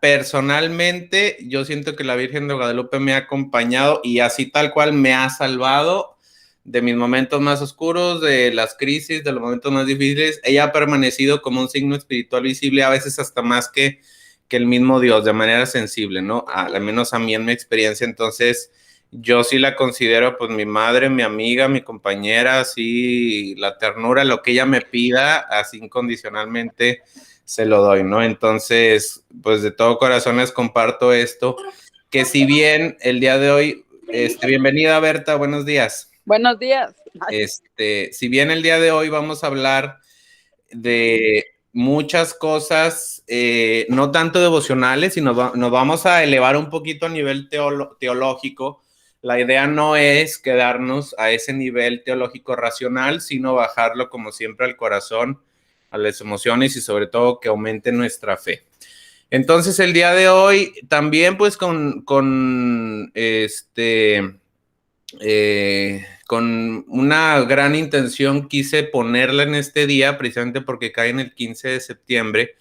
personalmente, yo siento que la Virgen de Guadalupe me ha acompañado y así tal cual me ha salvado de mis momentos más oscuros, de las crisis, de los momentos más difíciles. Ella ha permanecido como un signo espiritual visible, a veces hasta más que el mismo Dios, de manera sensible, ¿no? Al menos a mí en mi experiencia. Entonces, yo sí la considero pues mi madre, mi amiga, mi compañera, así la ternura, lo que ella me pida, así incondicionalmente se lo doy, ¿no? Entonces, pues de todo corazón les comparto esto, que si bien el día de hoy, bienvenida Berta, buenos días. Buenos días. Si bien el día de hoy vamos a hablar de muchas cosas, no tanto devocionales, sino nos vamos a elevar un poquito a nivel teológico. La idea no es quedarnos a ese nivel teológico racional, sino bajarlo como siempre al corazón, a las emociones y sobre todo que aumente nuestra fe. Entonces el día de hoy también pues con una gran intención quise ponerla en este día, precisamente porque cae en el 15 de septiembre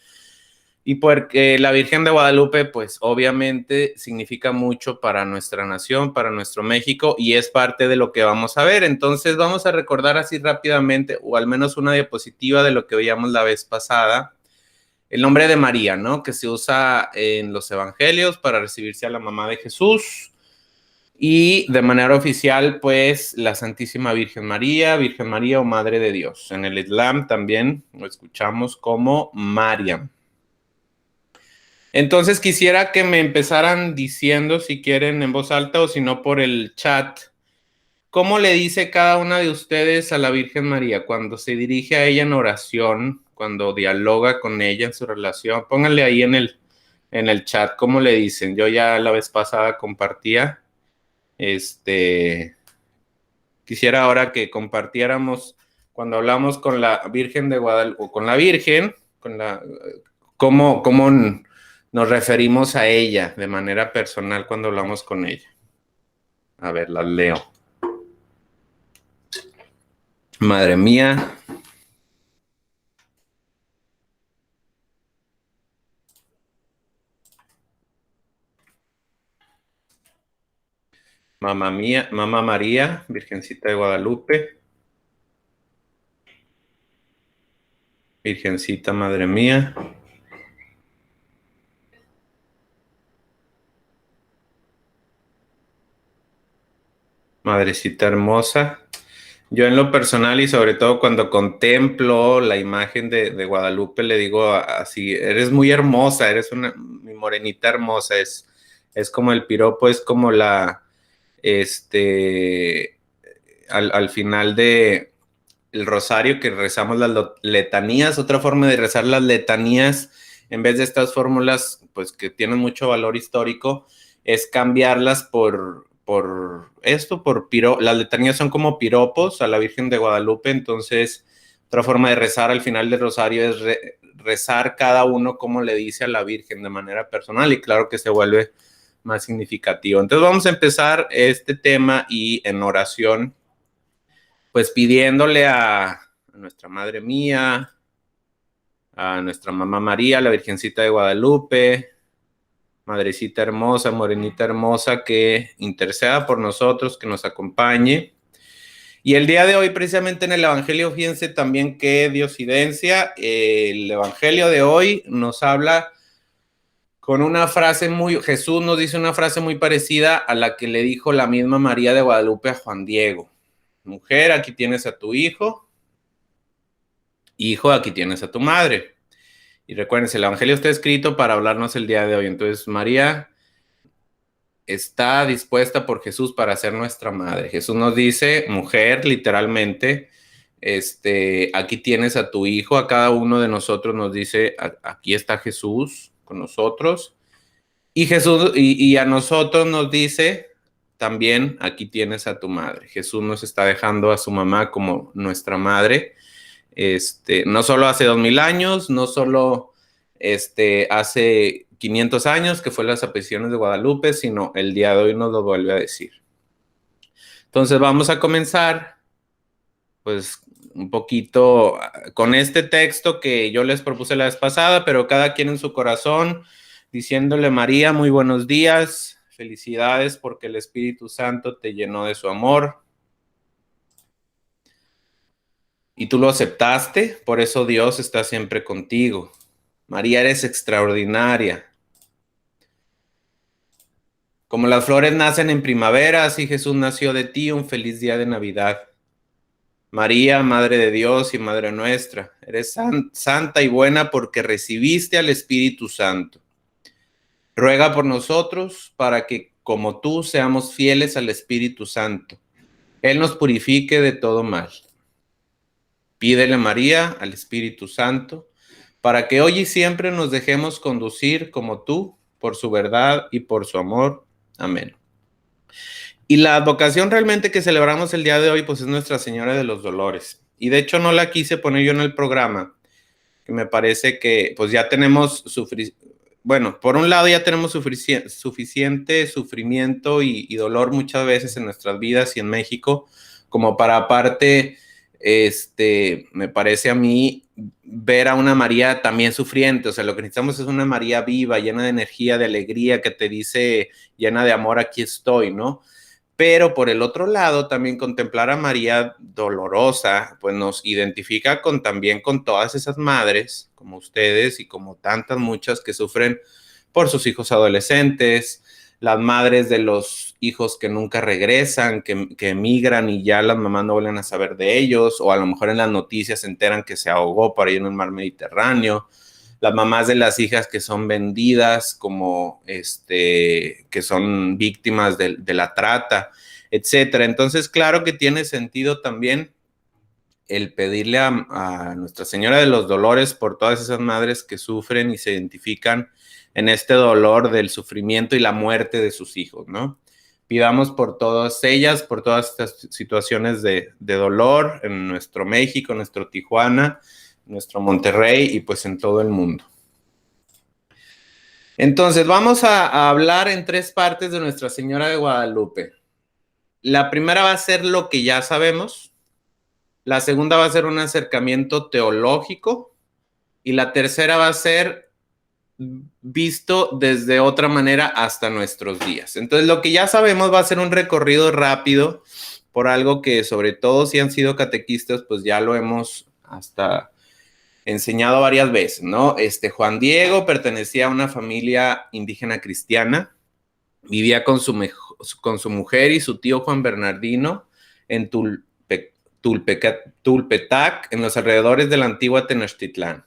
y porque la Virgen de Guadalupe, pues obviamente significa mucho para nuestra nación, para nuestro México, y es parte de lo que vamos a ver. Entonces vamos a recordar así rápidamente, o al menos una diapositiva de lo que veíamos la vez pasada, el nombre de María, ¿no? Que se usa en los evangelios para recibirse a la mamá de Jesús. Y de manera oficial, pues, la Santísima Virgen María o Madre de Dios. En el Islam también lo escuchamos como Mariam. Entonces quisiera que me empezaran diciendo, si quieren en voz alta o si no por el chat, ¿cómo le dice cada una de ustedes a la Virgen María cuando se dirige a ella en oración, cuando dialoga con ella en su relación? Pónganle ahí en el chat cómo le dicen. Yo ya la vez pasada compartía. Quisiera ahora que compartiéramos cuando hablamos con la Virgen de Guadalupe, o con la Virgen, cómo nos referimos a ella de manera personal cuando hablamos con ella. A ver, las leo. Madre mía. Mamá mía, Mamá María, Virgencita de Guadalupe. Virgencita, Madre mía. Madrecita hermosa. Yo en lo personal y sobre todo cuando contemplo la imagen de Guadalupe le digo así, eres muy hermosa, eres mi morenita hermosa, es como el piropo, es como al final de el rosario que rezamos las letanías, otra forma de rezar las letanías en vez de estas fórmulas pues que tienen mucho valor histórico, es cambiarlas por las letanías son como piropos a la Virgen de Guadalupe, entonces otra forma de rezar al final del rosario es rezar cada uno como le dice a la Virgen de manera personal y claro que se vuelve más significativo. Entonces vamos a empezar este tema y en oración, pues pidiéndole a nuestra Madre Mía, a nuestra Mamá María, la Virgencita de Guadalupe, Madrecita hermosa, morenita hermosa, que interceda por nosotros, que nos acompañe. Y el día de hoy, precisamente en el Evangelio, fíjense también qué diosidencia. El Evangelio de hoy nos habla con una frase Jesús nos dice una frase muy parecida a la que le dijo la misma María de Guadalupe a Juan Diego. Mujer, aquí tienes a tu hijo. Hijo, aquí tienes a tu madre. Y recuérdense, el Evangelio está escrito para hablarnos el día de hoy. Entonces, María está dispuesta por Jesús para ser nuestra madre. Jesús nos dice, mujer, literalmente, aquí tienes a tu hijo. A cada uno de nosotros nos dice, aquí está Jesús con nosotros. Y Jesús, y a nosotros nos dice también, aquí tienes a tu madre. Jesús nos está dejando a su mamá como nuestra madre. No solo hace 2000 años, no solo hace 500 años, que fue las apariciones de Guadalupe, sino el día de hoy nos lo vuelve a decir. Entonces vamos a comenzar, pues, un poquito con este texto que yo les propuse la vez pasada, pero cada quien en su corazón diciéndole: María, muy buenos días, felicidades porque el Espíritu Santo te llenó de su amor y tú lo aceptaste, por eso Dios está siempre contigo. María, eres extraordinaria. Como las flores nacen en primavera, así Jesús nació de ti. Un feliz día de Navidad. María, Madre de Dios y Madre nuestra, eres santa y buena porque recibiste al Espíritu Santo. Ruega por nosotros para que, como tú, seamos fieles al Espíritu Santo. Él nos purifique de todo mal. Pídele, María, al Espíritu Santo, para que hoy y siempre nos dejemos conducir como tú, por su verdad y por su amor. Amén. Y la advocación realmente que celebramos el día de hoy, pues es Nuestra Señora de los Dolores. Y de hecho no la quise poner yo en el programa, que me parece que pues ya tenemos, bueno, por un lado ya tenemos suficiente sufrimiento y dolor muchas veces en nuestras vidas y en México, como para aparte, me parece a mí ver a una María también sufriente. O sea, lo que necesitamos es una María viva, llena de energía, de alegría, que te dice, llena de amor, aquí estoy, ¿no? Pero por el otro lado, también contemplar a María dolorosa, pues nos identifica también con todas esas madres, como ustedes y como tantas muchas que sufren por sus hijos adolescentes, las madres de los hijos que nunca regresan, que emigran y ya las mamás no vuelven a saber de ellos, o a lo mejor en las noticias se enteran que se ahogó por ahí en el mar Mediterráneo. Las mamás de las hijas que son vendidas como que son víctimas de la trata, etcétera. Entonces, claro que tiene sentido también el pedirle a Nuestra Señora de los Dolores por todas esas madres que sufren y se identifican en este dolor del sufrimiento y la muerte de sus hijos, ¿no? Pidamos por todas ellas, por todas estas situaciones de dolor en nuestro México, en nuestro Tijuana, nuestro Monterrey y pues en todo el mundo. Entonces, vamos a hablar en 3 partes de Nuestra Señora de Guadalupe. La primera va a ser lo que ya sabemos, la segunda va a ser un acercamiento teológico y la tercera va a ser visto desde otra manera hasta nuestros días. Entonces, lo que ya sabemos va a ser un recorrido rápido por algo que, sobre todo si han sido catequistas, pues ya lo hemos hasta enseñado varias veces, ¿no? Juan Diego pertenecía a una familia indígena cristiana, vivía con su mujer y su tío Juan Bernardino en Tulpetac, en los alrededores de la antigua Tenochtitlán.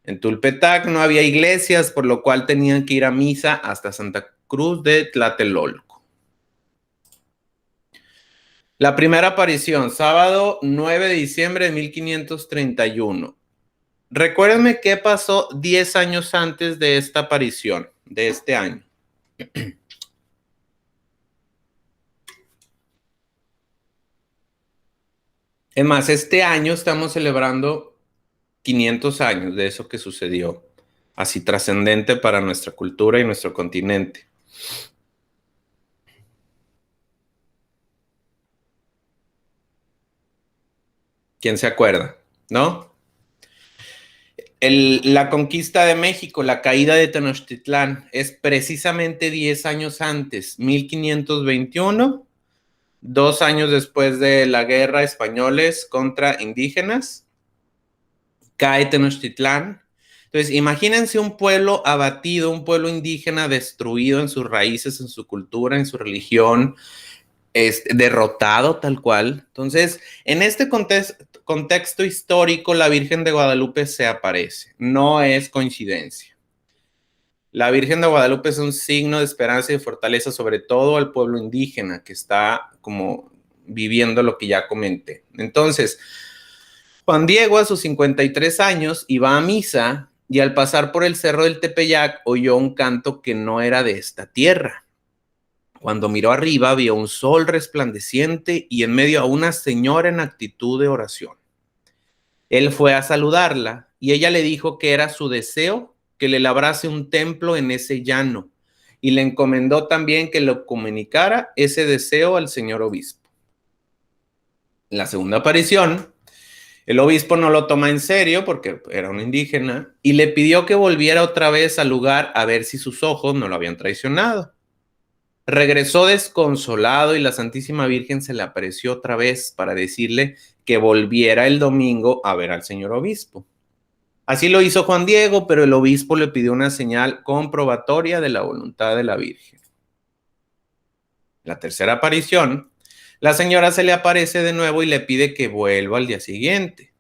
En Tulpetac no había iglesias, por lo cual tenían que ir a misa hasta Santa Cruz de Tlatelolco. La primera aparición, sábado 9 de diciembre de 1531. Recuérdenme qué pasó 10 años antes de esta aparición, de este año. Es más, este año estamos celebrando 500 años de eso que sucedió, así trascendente para nuestra cultura y nuestro continente. ¿Quién se acuerda? ¿No? La conquista de México, la caída de Tenochtitlán, es precisamente 10 años antes, 1521, 2 años después de la guerra españoles contra indígenas, cae Tenochtitlán. Entonces, imagínense un pueblo abatido, un pueblo indígena destruido en sus raíces, en su cultura, en su religión, derrotado tal cual. Entonces, en este contexto histórico, la Virgen de Guadalupe se aparece. No es coincidencia. La Virgen de Guadalupe es un signo de esperanza y de fortaleza, sobre todo al pueblo indígena que está como viviendo lo que ya comenté. Entonces, Juan Diego a sus 53 años iba a misa y al pasar por el cerro del Tepeyac oyó un canto que no era de esta tierra. Cuando miró arriba vio un sol resplandeciente y en medio a una señora en actitud de oración. Él fue a saludarla y ella le dijo que era su deseo que le labrase un templo en ese llano y le encomendó también que lo comunicara ese deseo al señor obispo. En la segunda aparición, El obispo no lo toma en serio porque era un indígena y le pidió que volviera otra vez al lugar a ver si sus ojos no lo habían traicionado. Regresó desconsolado y la Santísima Virgen se le apareció otra vez para decirle que volviera el domingo a ver al señor obispo. Así lo hizo Juan Diego, pero el obispo le pidió una señal comprobatoria de la voluntad de la Virgen. La tercera aparición, la señora se le aparece de nuevo y le pide que vuelva al día siguiente.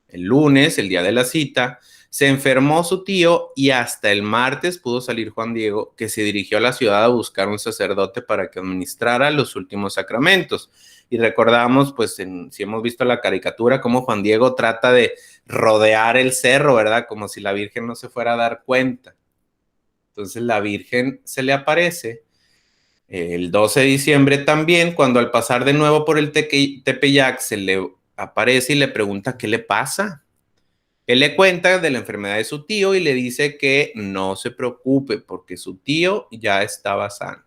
El lunes, el día de la cita, se enfermó su tío y hasta el martes pudo salir Juan Diego, que se dirigió a la ciudad a buscar un sacerdote para que administrara los últimos sacramentos. Y recordamos, pues, si hemos visto la caricatura, cómo Juan Diego trata de rodear el cerro, ¿verdad? Como si la Virgen no se fuera a dar cuenta. Entonces la Virgen se le aparece el 12 de diciembre también, cuando al pasar de nuevo por el Tepeyac se le aparece y le pregunta qué le pasa. Él le cuenta de la enfermedad de su tío y le dice que no se preocupe porque su tío ya estaba sano.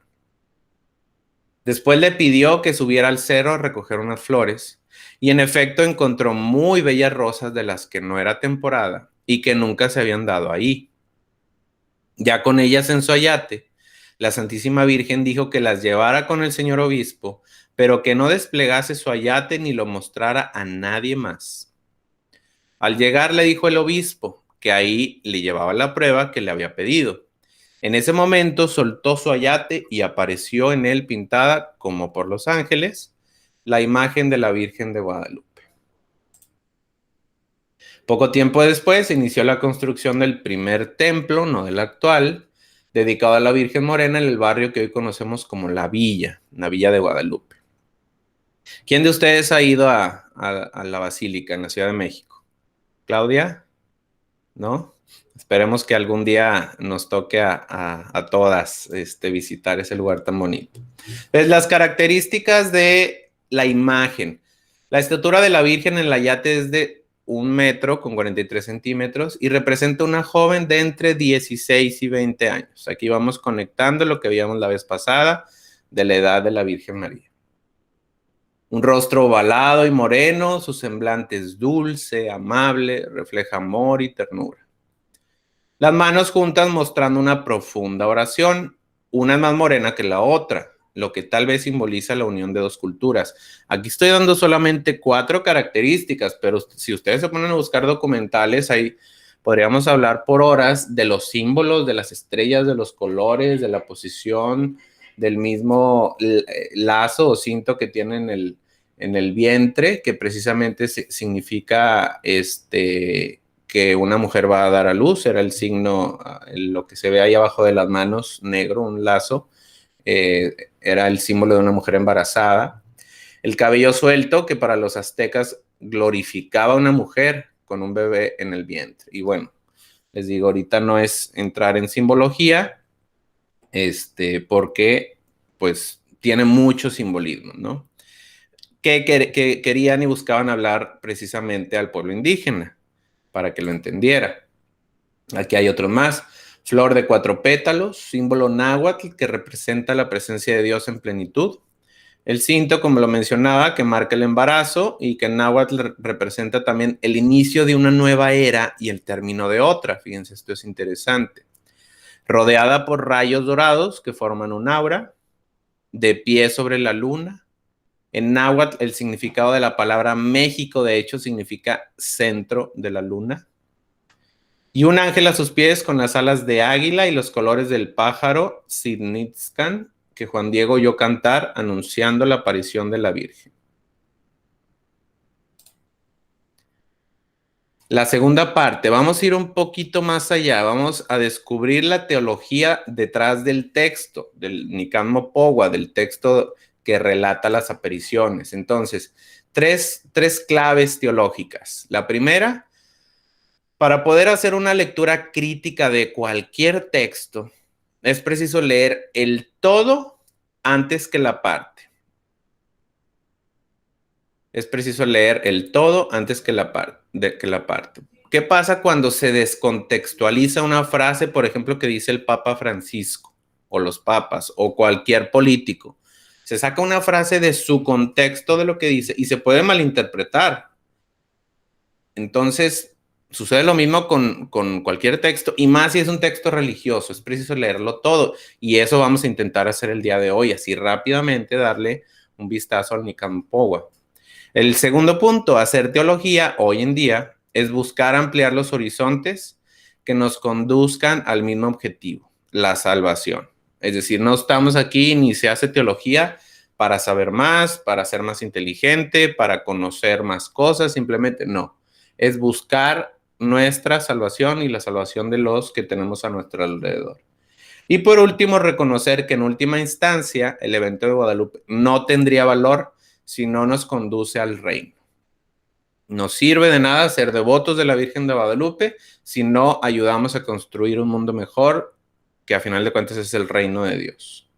Después le pidió que subiera al cerro a recoger unas flores y en efecto encontró muy bellas rosas de las que no era temporada y que nunca se habían dado ahí. Ya con ellas en su ayate, la Santísima Virgen dijo que las llevara con el señor obispo, pero que no desplegase su ayate ni lo mostrara a nadie más. Al llegar le dijo el obispo que ahí le llevaba la prueba que le había pedido. En ese momento soltó su ayate y apareció en él pintada, como por los ángeles, la imagen de la Virgen de Guadalupe. Poco tiempo después se inició la construcción del primer templo, no del actual, dedicado a la Virgen Morena en el barrio que hoy conocemos como la Villa de Guadalupe. ¿Quién de ustedes ha ido a la Basílica en la Ciudad de México? ¿Claudia? ¿No? Esperemos que algún día nos toque a todas visitar ese lugar tan bonito. Pues las características de la imagen. La estatura de la Virgen en la yate es de 1 metro con 43 centímetros y representa una joven de entre 16 y 20 años. Aquí vamos conectando lo que veíamos la vez pasada de la edad de la Virgen María. Un rostro ovalado y moreno, su semblante es dulce, amable, refleja amor y ternura. Las manos juntas mostrando una profunda oración, una es más morena que la otra, lo que tal vez simboliza la unión de dos culturas. Aquí estoy dando solamente 4 características, pero si ustedes se ponen a buscar documentales, ahí podríamos hablar por horas de los símbolos, de las estrellas, de los colores, de la posición, del mismo lazo o cinto que tiene en el vientre, que precisamente significa que una mujer va a dar a luz. Era el signo, lo que se ve ahí abajo de las manos, negro, un lazo, era el símbolo de una mujer embarazada. El cabello suelto, que para los aztecas glorificaba a una mujer con un bebé en el vientre. Y bueno, les digo, ahorita no es entrar en simbología, porque pues tiene mucho simbolismo, ¿no? Que querían y buscaban hablar precisamente al pueblo indígena, para que lo entendiera. Aquí hay otros más. Flor de 4 pétalos, símbolo náhuatl que representa la presencia de Dios en plenitud. El cinto, como lo mencionaba, que marca el embarazo y que en náhuatl representa también el inicio de una nueva era y el término de otra. Fíjense, esto es interesante. Rodeada por rayos dorados que forman un aura, de pie sobre la luna. En náhuatl, el significado de la palabra México, de hecho, significa centro de la luna. Y un ángel a sus pies con las alas de águila y los colores del pájaro Tznitzcan, que Juan Diego oyó cantar anunciando la aparición de la Virgen. La segunda parte, vamos a ir un poquito más allá, vamos a descubrir la teología detrás del texto, del Nican Mopohua, del texto que relata las apariciones. Entonces, tres claves teológicas. La primera, para poder hacer una lectura crítica de cualquier texto, es preciso leer el todo antes que la parte. Es preciso leer el todo antes que la parte. ¿Qué pasa cuando se descontextualiza una frase, por ejemplo, que dice el Papa Francisco, o los papas, o cualquier político? Se saca una frase de su contexto de lo que dice y se puede malinterpretar. Entonces, sucede lo mismo con cualquier texto, y más si es un texto religioso, es preciso leerlo todo, y eso vamos a intentar hacer el día de hoy, así rápidamente darle un vistazo al Nican Powa. El segundo punto, hacer teología hoy en día, es buscar ampliar los horizontes que nos conduzcan al mismo objetivo, la salvación. Es decir, no estamos aquí ni se hace teología para saber más, para ser más inteligente, para conocer más cosas, simplemente no. Es buscar nuestra salvación y la salvación de los que tenemos a nuestro alrededor. Y por último, reconocer que en última instancia el evento de Guadalupe no tendría valor si no nos conduce al reino. No sirve de nada ser devotos de la Virgen de Guadalupe si no ayudamos a construir un mundo mejor, que a final de cuentas es el reino de Dios.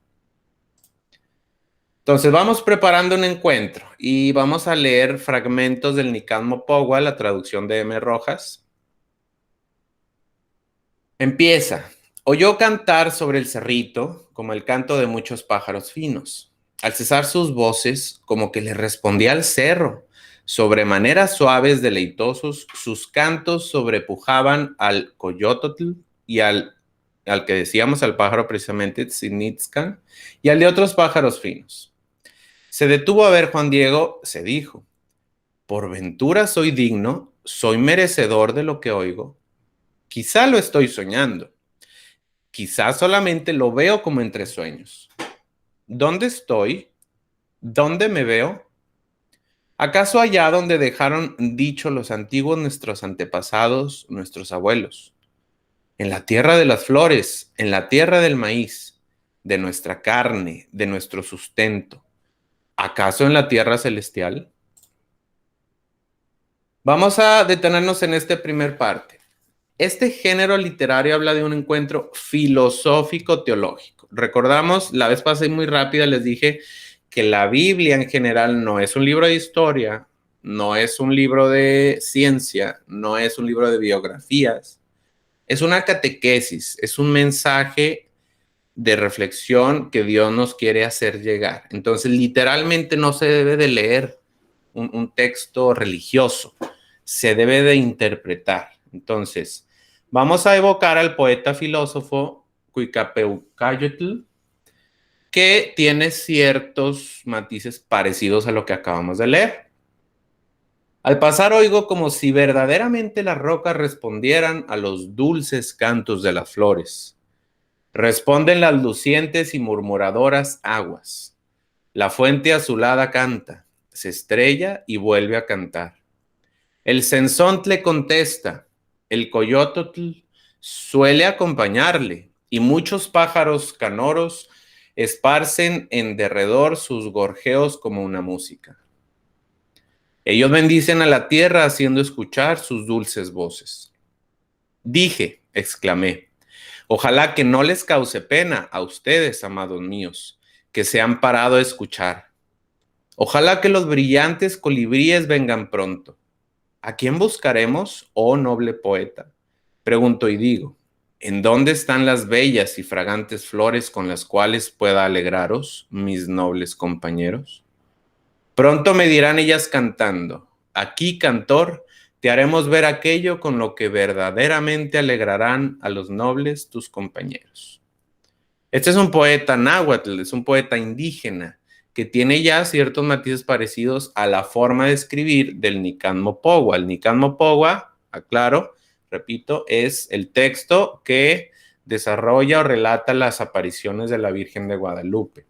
Entonces vamos preparando un encuentro y vamos a leer fragmentos del Nican Mopowa, la traducción de M. Rojas. Empieza. Oyó cantar sobre el cerrito como el canto de muchos pájaros finos. Al cesar sus voces, como que le respondía al cerro. Sobremanera suaves, deleitosos, sus cantos sobrepujaban al coyototl y al que decíamos, al pájaro precisamente, Tzinitzcan, y al de otros pájaros finos. Se detuvo a ver Juan Diego, se dijo, por ventura soy digno, soy merecedor de lo que oigo. Quizá lo estoy soñando, quizá solamente lo veo como entre sueños. ¿Dónde estoy? ¿Dónde me veo? ¿Acaso allá donde dejaron dicho los antiguos nuestros antepasados, nuestros abuelos? En la tierra de las flores, en la tierra del maíz, de nuestra carne, de nuestro sustento. ¿Acaso en la tierra celestial? Vamos a detenernos en esta primer parte. Este género literario habla de un encuentro filosófico-teológico. Recordamos, la vez pasada muy rápida les dije que la Biblia en general no es un libro de historia, no es un libro de ciencia, no es un libro de biografías, es una catequesis, es un mensaje de reflexión que Dios nos quiere hacer llegar. Entonces, literalmente no se debe de leer un texto religioso, se debe de interpretar. Entonces, vamos a evocar al poeta filósofo Cuicapeucayotl, que tiene ciertos matices parecidos a lo que acabamos de leer. Al pasar oigo como si verdaderamente las rocas respondieran a los dulces cantos de las flores. Responden las lucientes y murmuradoras aguas. La fuente azulada canta, se estrella y vuelve a cantar. El censontle contesta, el coyototl suele acompañarle, y muchos pájaros canoros esparcen en derredor sus gorjeos como una música. Ellos bendicen a la tierra haciendo escuchar sus dulces voces. Dije, exclamé, ojalá que no les cause pena a ustedes, amados míos, que se han parado a escuchar. Ojalá que los brillantes colibríes vengan pronto. ¿A quién buscaremos, oh noble poeta? Pregunto y digo, ¿en dónde están las bellas y fragantes flores con las cuales pueda alegraros, mis nobles compañeros? Pronto me dirán ellas cantando, aquí, cantor, te haremos ver aquello con lo que verdaderamente alegrarán a los nobles tus compañeros. Este es un poeta náhuatl, es un poeta indígena, que tiene ya ciertos matices parecidos a la forma de escribir del Nican Mopowa. El Nican Mopowa, aclaro, repito, es el texto que desarrolla o relata las apariciones de la Virgen de Guadalupe.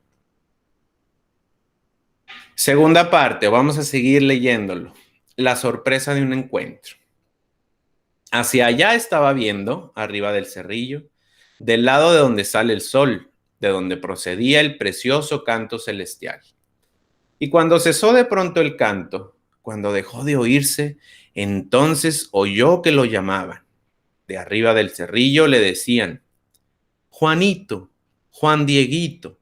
Segunda parte, vamos a seguir leyéndolo. La sorpresa de un encuentro. Hacia allá estaba viendo, arriba del cerrillo, del lado de donde sale el sol, de donde procedía el precioso canto celestial. Y cuando cesó de pronto el canto, cuando dejó de oírse, entonces oyó que lo llamaban. De arriba del cerrillo le decían, Juanito, Juan Dieguito.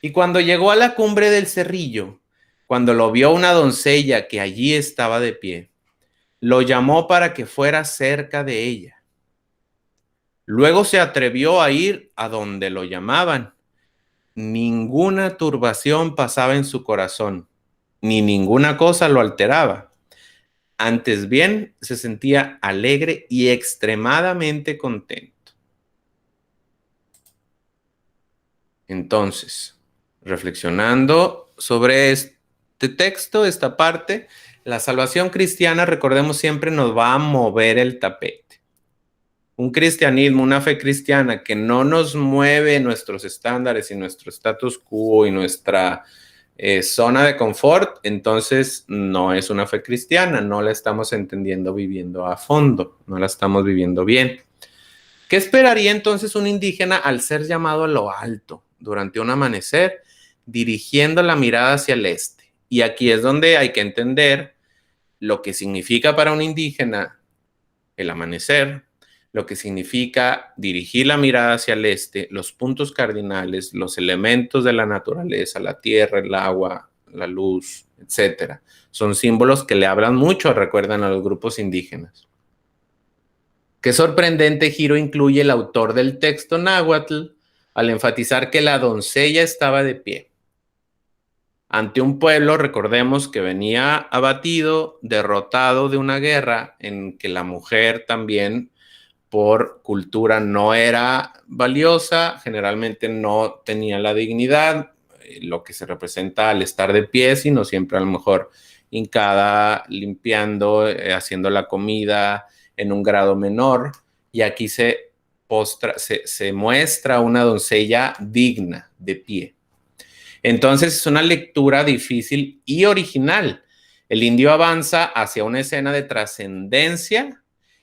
Y cuando llegó a la cumbre del cerrillo, cuando lo vio una doncella que allí estaba de pie, lo llamó para que fuera cerca de ella. Luego se atrevió a ir a donde lo llamaban. Ninguna turbación pasaba en su corazón, ni ninguna cosa lo alteraba. Antes bien, se sentía alegre y extremadamente contento. Entonces, reflexionando sobre este texto, esta parte, la salvación cristiana, recordemos, siempre nos va a mover el tapete. Un cristianismo, una fe cristiana que no nos mueve nuestros estándares y nuestro status quo y nuestra zona de confort, entonces no es una fe cristiana, no la estamos entendiendo viviendo a fondo, no la estamos viviendo bien. ¿Qué esperaría entonces un indígena al ser llamado a lo alto durante un amanecer, dirigiendo la mirada hacia el este? Y aquí es donde hay que entender lo que significa para un indígena el amanecer, lo que significa dirigir la mirada hacia el este, los puntos cardinales, los elementos de la naturaleza, la tierra, el agua, la luz, etcétera. Son símbolos que le hablan mucho, recuerdan, a los grupos indígenas. Qué sorprendente giro incluye el autor del texto náhuatl al enfatizar que la doncella estaba de pie ante un pueblo, recordemos, que venía abatido, derrotado de una guerra en que la mujer también por cultura no era valiosa, generalmente no tenía la dignidad, lo que se representa al estar de pie, sino siempre a lo mejor hincada, limpiando, haciendo la comida en un grado menor, y aquí se muestra una doncella digna, de pie. Entonces es una lectura difícil y original. El indio avanza hacia una escena de trascendencia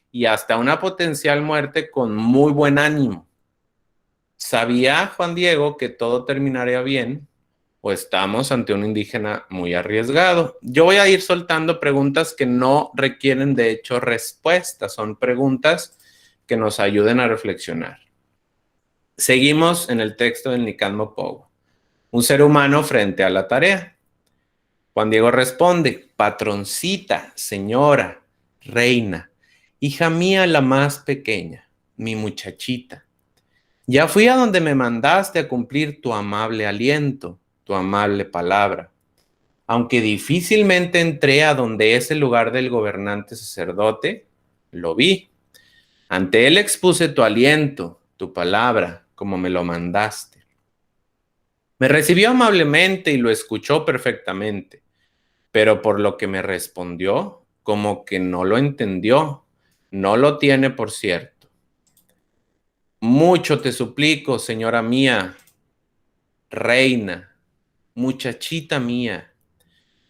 y hasta una potencial muerte con muy buen ánimo. ¿Sabía Juan Diego que todo terminaría bien? ¿O estamos ante un indígena muy arriesgado? Yo voy a ir soltando preguntas que no requieren de hecho respuestas, son preguntas que nos ayuden a reflexionar. Seguimos en el texto del Nican Mopogo. Un ser humano frente a la tarea. Juan Diego responde: patroncita, señora, reina, hija mía la más pequeña, mi muchachita. Ya fui a donde me mandaste a cumplir tu amable aliento, tu amable palabra. Aunque difícilmente entré a donde es el lugar del gobernante sacerdote, lo vi. Ante él expuse tu aliento, tu palabra, como me lo mandaste. Me recibió amablemente y lo escuchó perfectamente, pero por lo que me respondió, como que no lo entendió, no lo tiene por cierto. Mucho te suplico, señora mía, reina, muchachita mía,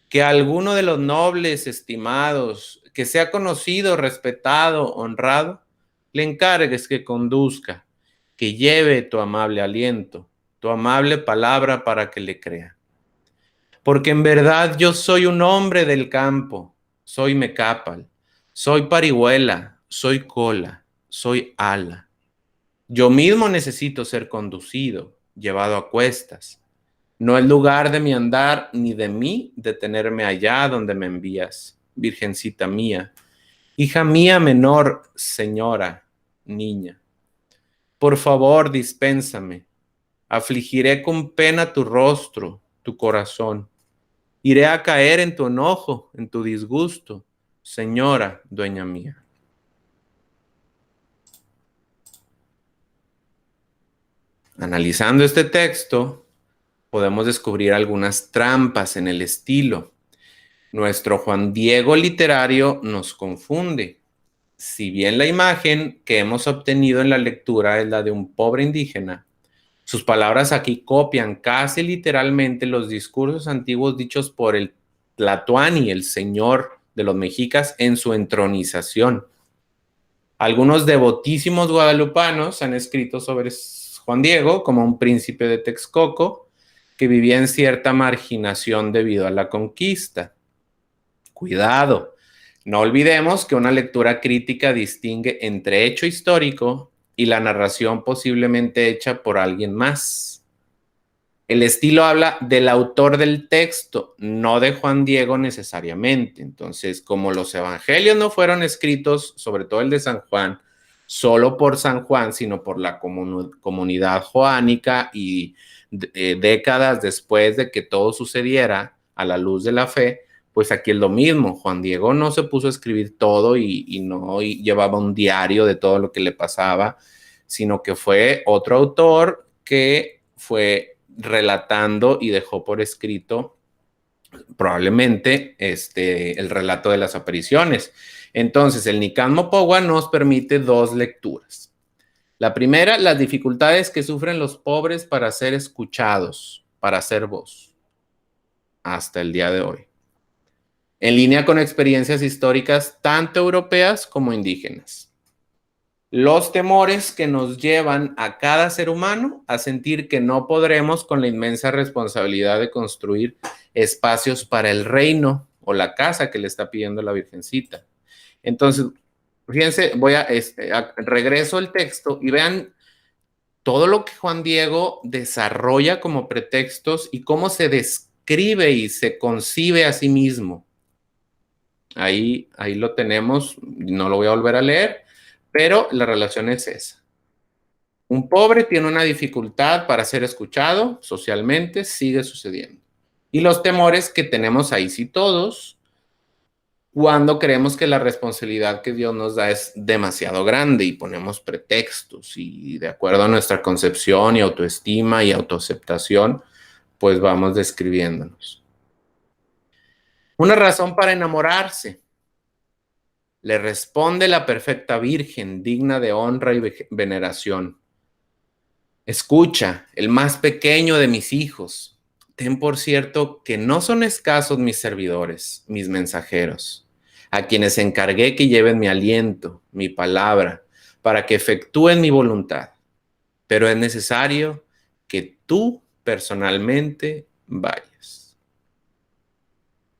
que alguno de los nobles estimados, que sea conocido, respetado, honrado, le encargues que conduzca, que lleve tu amable aliento, tu amable palabra para que le crea. Porque en verdad yo soy un hombre del campo, soy mecápal, soy parihuela, soy cola, soy ala. Yo mismo necesito ser conducido, llevado a cuestas. No es lugar de mi andar ni de mí detenerme allá donde me envías, virgencita mía, hija mía menor, señora, niña. Por favor, dispénsame. Afligiré con pena tu rostro, tu corazón. Iré a caer en tu enojo, en tu disgusto, señora, dueña mía. Analizando este texto, podemos descubrir algunas trampas en el estilo. Nuestro Juan Diego literario nos confunde. Si bien la imagen que hemos obtenido en la lectura es la de un pobre indígena, sus palabras aquí copian casi literalmente los discursos antiguos dichos por el Tlatoani, el señor de los mexicas, en su entronización. Algunos devotísimos guadalupanos han escrito sobre Juan Diego como un príncipe de Texcoco que vivía en cierta marginación debido a la conquista. Cuidado, no olvidemos que una lectura crítica distingue entre hecho histórico y la narración posiblemente hecha por alguien más. El estilo habla del autor del texto, no de Juan Diego necesariamente. Entonces, como los evangelios no fueron escritos, sobre todo el de San Juan, solo por San Juan, sino por la comunidad joánica y décadas después de que todo sucediera a la luz de la fe, Pues aquí es lo mismo. Juan Diego no se puso a escribir todo y no llevaba un diario de todo lo que le pasaba, sino que fue otro autor que fue relatando y dejó por escrito probablemente el relato de las apariciones. Entonces, el Nican Mopogua nos permite dos lecturas. La primera, las dificultades que sufren los pobres para ser escuchados, para ser voz, hasta el día de hoy, en línea con experiencias históricas tanto europeas como indígenas. Los temores que nos llevan a cada ser humano a sentir que no podremos con la inmensa responsabilidad de construir espacios para el reino o la casa que le está pidiendo la Virgencita. Entonces, fíjense, regreso al texto y vean todo lo que Juan Diego desarrolla como pretextos y cómo se describe y se concibe a sí mismo. Ahí lo tenemos, no lo voy a volver a leer, pero la relación es esa. Un pobre tiene una dificultad para ser escuchado socialmente, sigue sucediendo. Y los temores que tenemos ahí sí todos, cuando creemos que la responsabilidad que Dios nos da es demasiado grande y ponemos pretextos y de acuerdo a nuestra concepción y autoestima y autoaceptación, pues vamos describiéndonos. Una razón para enamorarse. Le responde la perfecta Virgen, digna de honra y veneración. Escucha, el más pequeño de mis hijos, ten por cierto que no son escasos mis servidores, mis mensajeros, a quienes encargué que lleven mi aliento, mi palabra, para que efectúen mi voluntad. Pero es necesario que tú personalmente vayas.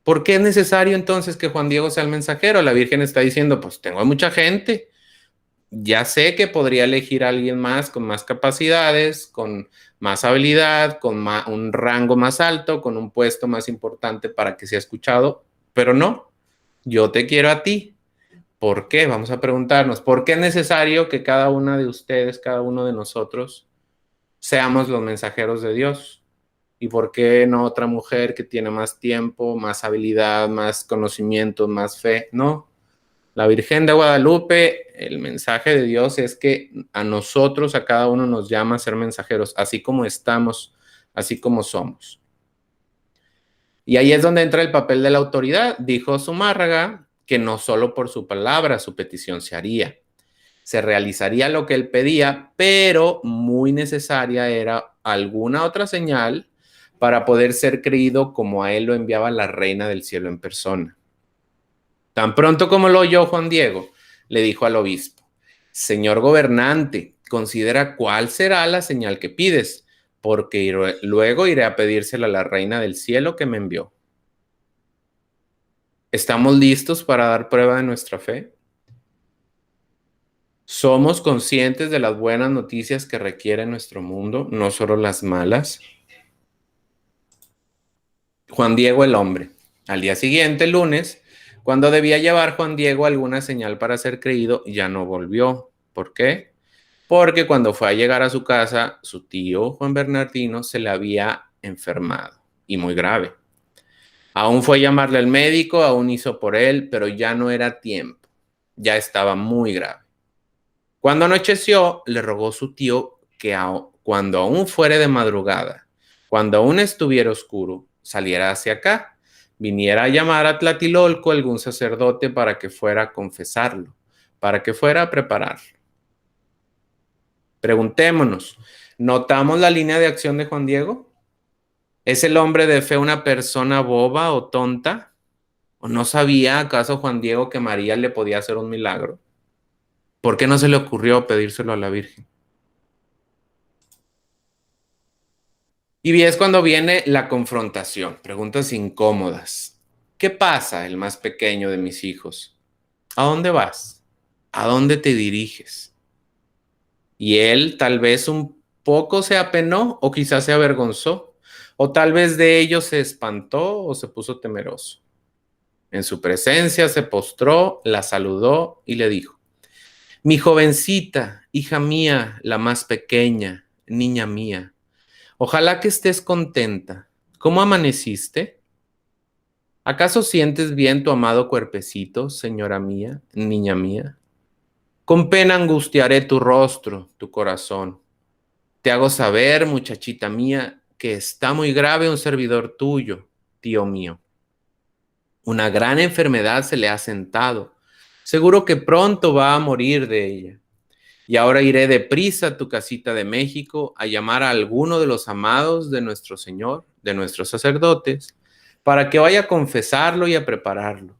¿Por qué es necesario entonces que Juan Diego sea el mensajero? La Virgen está diciendo, pues tengo mucha gente, ya sé que podría elegir a alguien más con más capacidades, con más habilidad, con un rango más alto, con un puesto más importante para que sea escuchado, pero no, yo te quiero a ti. ¿Por qué? Vamos a preguntarnos, ¿por qué es necesario que cada una de ustedes, cada uno de nosotros, seamos los mensajeros de Dios? ¿Y por qué no otra mujer que tiene más tiempo, más habilidad, más conocimiento, más fe? No. La Virgen de Guadalupe, el mensaje de Dios es que a nosotros, a cada uno nos llama a ser mensajeros, así como estamos, así como somos. Y ahí es donde entra el papel de la autoridad. Dijo Zumárraga que no solo por su palabra su petición se haría. Se realizaría lo que él pedía, pero muy necesaria era alguna otra señal para poder ser creído como a él lo enviaba la Reina del Cielo en persona. Tan pronto como lo oyó Juan Diego, le dijo al obispo, señor gobernante, considera cuál será la señal que pides, porque luego iré a pedírsela a la Reina del Cielo que me envió. ¿Estamos listos para dar prueba de nuestra fe? ¿Somos conscientes de las buenas noticias que requiere nuestro mundo, no solo las malas? Juan Diego el hombre. Al día siguiente, lunes, cuando debía llevar Juan Diego alguna señal para ser creído, ya no volvió. ¿Por qué? Porque cuando fue a llegar a su casa, su tío Juan Bernardino se le había enfermado y muy grave. Aún fue a llamarle al médico, aún hizo por él, pero ya no era tiempo. Ya estaba muy grave. Cuando anocheció, le rogó su tío que cuando aún fuere de madrugada, cuando aún estuviera oscuro, saliera hacia acá, viniera a llamar a Tlatilolco algún sacerdote para que fuera a confesarlo, para que fuera a prepararlo. Preguntémonos, ¿notamos la línea de acción de Juan Diego? ¿Es el hombre de fe una persona boba o tonta? ¿O no sabía acaso Juan Diego que María le podía hacer un milagro? ¿Por qué no se le ocurrió pedírselo a la Virgen? Y es cuando viene la confrontación, preguntas incómodas. ¿Qué pasa, el más pequeño de mis hijos? ¿A dónde vas? ¿A dónde te diriges? Y él tal vez un poco se apenó o quizás se avergonzó, o tal vez de ello se espantó o se puso temeroso. En su presencia se postró, la saludó y le dijo, mi jovencita, hija mía, la más pequeña, niña mía, ojalá que estés contenta. ¿Cómo amaneciste? ¿Acaso sientes bien tu amado cuerpecito, señora mía, niña mía? Con pena angustiaré tu rostro, tu corazón. Te hago saber, muchachita mía, que está muy grave un servidor tuyo, tío mío. Una gran enfermedad se le ha sentado. Seguro que pronto va a morir de ella. Y ahora iré deprisa a tu casita de México a llamar a alguno de los amados de nuestro Señor, de nuestros sacerdotes, para que vaya a confesarlo y a prepararlo,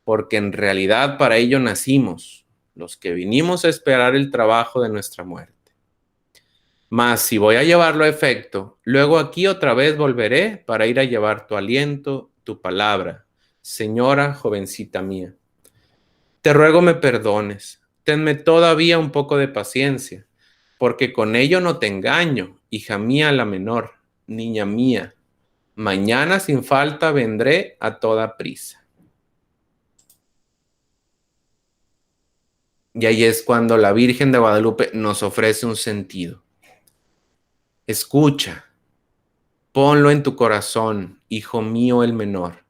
porque en realidad para ello nacimos, los que vinimos a esperar el trabajo de nuestra muerte. Mas si voy a llevarlo a efecto, luego aquí otra vez volveré para ir a llevar tu aliento, tu palabra, señora jovencita mía. Te ruego me perdones, tenme todavía un poco de paciencia, porque con ello no te engaño, hija mía la menor, niña mía. Mañana sin falta vendré a toda prisa. Y ahí es cuando la Virgen de Guadalupe nos ofrece un sentido. Escucha, ponlo en tu corazón, hijo mío el menor,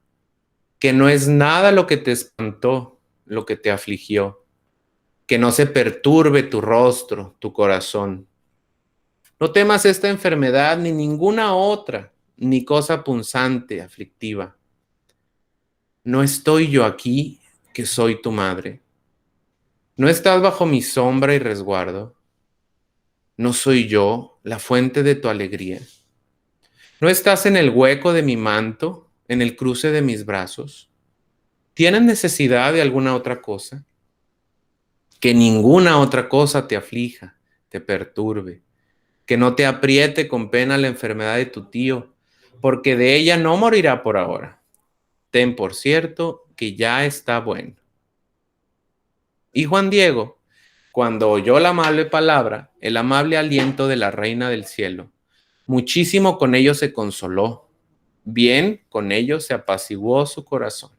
que no es nada lo que te espantó, lo que te afligió, que no se perturbe tu rostro, tu corazón. No temas esta enfermedad ni ninguna otra, ni cosa punzante, aflictiva. ¿No estoy yo aquí, que soy tu madre? ¿No estás bajo mi sombra y resguardo? ¿No soy yo la fuente de tu alegría? ¿No estás en el hueco de mi manto, en el cruce de mis brazos? ¿Tienes necesidad de alguna otra cosa? Que ninguna otra cosa te aflija, te perturbe, que no te apriete con pena la enfermedad de tu tío, porque de ella no morirá por ahora. Ten por cierto que ya está bueno. Y Juan Diego, cuando oyó la amable palabra, el amable aliento de la Reina del Cielo, muchísimo con ello se consoló, bien con ello se apaciguó su corazón.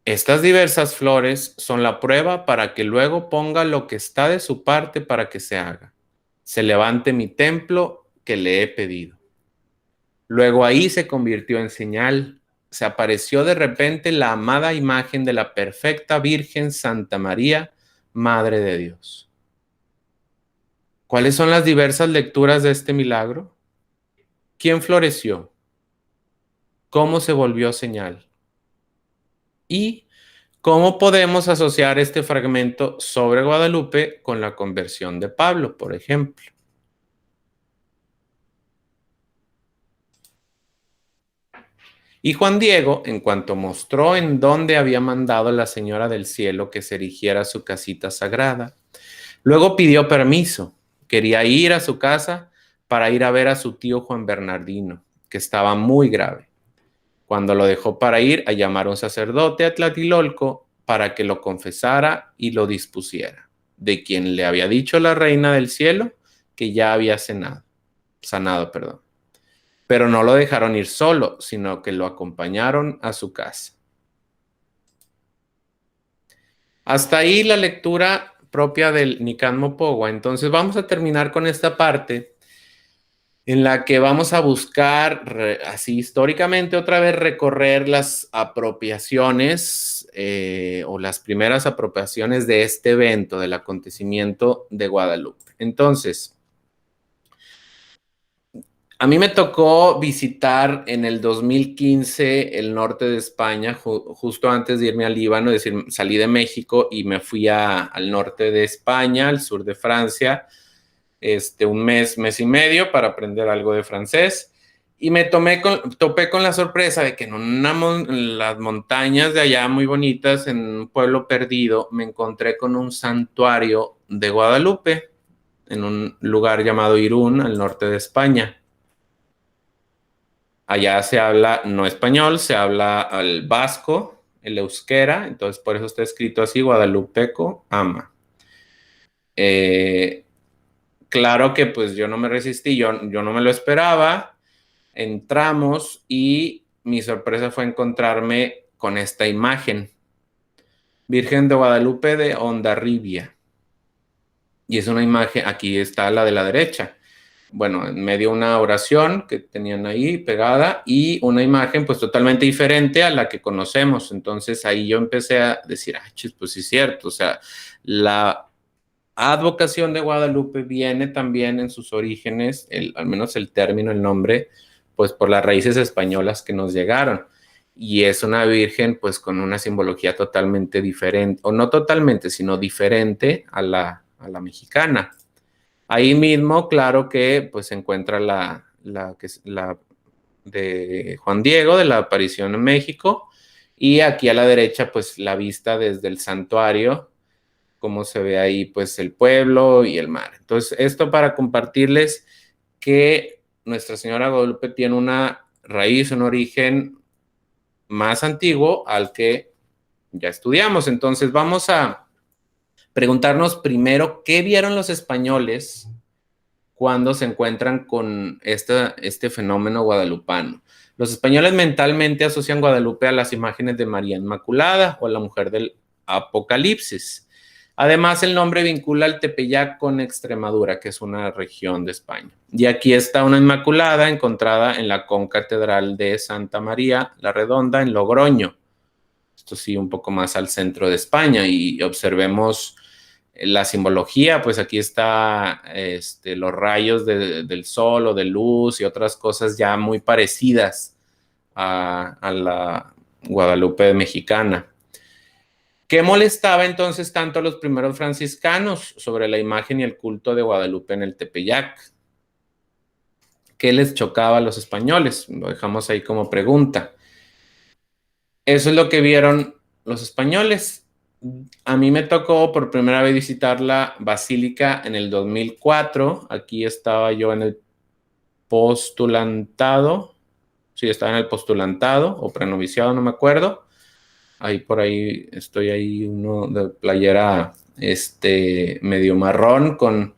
Estas diversas flores son la prueba para que luego ponga lo que está de su parte para que se haga. Se levante mi templo que le he pedido. Luego ahí se convirtió en señal. Se apareció de repente la amada imagen de la perfecta Virgen Santa María, Madre de Dios. ¿Cuáles son las diversas lecturas de este milagro? ¿Quién floreció? ¿Cómo se volvió señal? ¿Y cómo podemos asociar este fragmento sobre Guadalupe con la conversión de Pablo, por ejemplo? Y Juan Diego, en cuanto mostró en dónde había mandado la Señora del Cielo que se erigiera su casita sagrada, luego pidió permiso. Quería ir a su casa para ir a ver a su tío Juan Bernardino, que estaba muy grave. Cuando lo dejó para ir a llamar a un sacerdote a Tlatelolco para que lo confesara y lo dispusiera, de quien le había dicho la Reina del Cielo que ya había sanado. Pero no lo dejaron ir solo, sino que lo acompañaron a su casa. Hasta ahí la lectura propia del Nican Mopogua. Entonces vamos a terminar con esta parte en la que vamos a buscar, así históricamente, otra vez recorrer las apropiaciones o las primeras apropiaciones de este evento, del acontecimiento de Guadalupe. Entonces, a mí me tocó visitar en el 2015 el norte de España, justo antes de irme al Líbano, es decir, salí de México y me fui al norte de España, al sur de Francia, un mes y medio para aprender algo de francés. Y me topé con la sorpresa de que en las montañas de allá muy bonitas, en un pueblo perdido, me encontré con un santuario de Guadalupe, en un lugar llamado Irún, al norte de España. Allá se habla no español, se habla el vasco, el euskera, entonces por eso está escrito así, Guadalupeco ama. Claro que pues yo no me resistí, yo no me lo esperaba. Entramos y mi sorpresa fue encontrarme con esta imagen. Virgen de Guadalupe de Hondarribia. Y es una imagen, aquí está la de la derecha. bueno, en medio una oración que tenían ahí pegada y una imagen pues totalmente diferente a la que conocemos. Entonces ahí yo empecé a decir, chis, pues sí es cierto, o sea, la advocación de Guadalupe viene también en sus orígenes, al menos el término, el nombre, pues por las raíces españolas que nos llegaron. Y es una virgen pues con una simbología totalmente diferente, o no totalmente, sino diferente a la mexicana. Ahí mismo, claro que pues se encuentra la de Juan Diego, de la aparición en México, y aquí a la derecha pues la vista desde el santuario, como se ve ahí pues el pueblo y el mar. Entonces, esto para compartirles que Nuestra Señora Guadalupe tiene una raíz, un origen más antiguo al que ya estudiamos. Entonces, vamos a preguntarnos primero qué vieron los españoles cuando se encuentran con este fenómeno guadalupano. Los españoles mentalmente asocian Guadalupe a las imágenes de María Inmaculada o a la mujer del Apocalipsis. Además, el nombre vincula al Tepeyac con Extremadura, que es una región de España. Y aquí está una Inmaculada encontrada en la concatedral de Santa María la Redonda, en Logroño. Esto sí, un poco más al centro de España. Y observemos la simbología, pues aquí está los rayos del sol o de luz y otras cosas ya muy parecidas a la Guadalupe mexicana. ¿Qué molestaba entonces tanto a los primeros franciscanos sobre la imagen y el culto de Guadalupe en el Tepeyac? ¿Qué les chocaba a los españoles? Lo dejamos ahí como pregunta. Eso es lo que vieron los españoles. A mí me tocó por primera vez visitar la basílica en el 2004. Aquí estaba yo en el postulantado. Sí, estaba en el postulantado o prenoviciado, no me acuerdo. Ahí por ahí estoy ahí uno de playera medio marrón con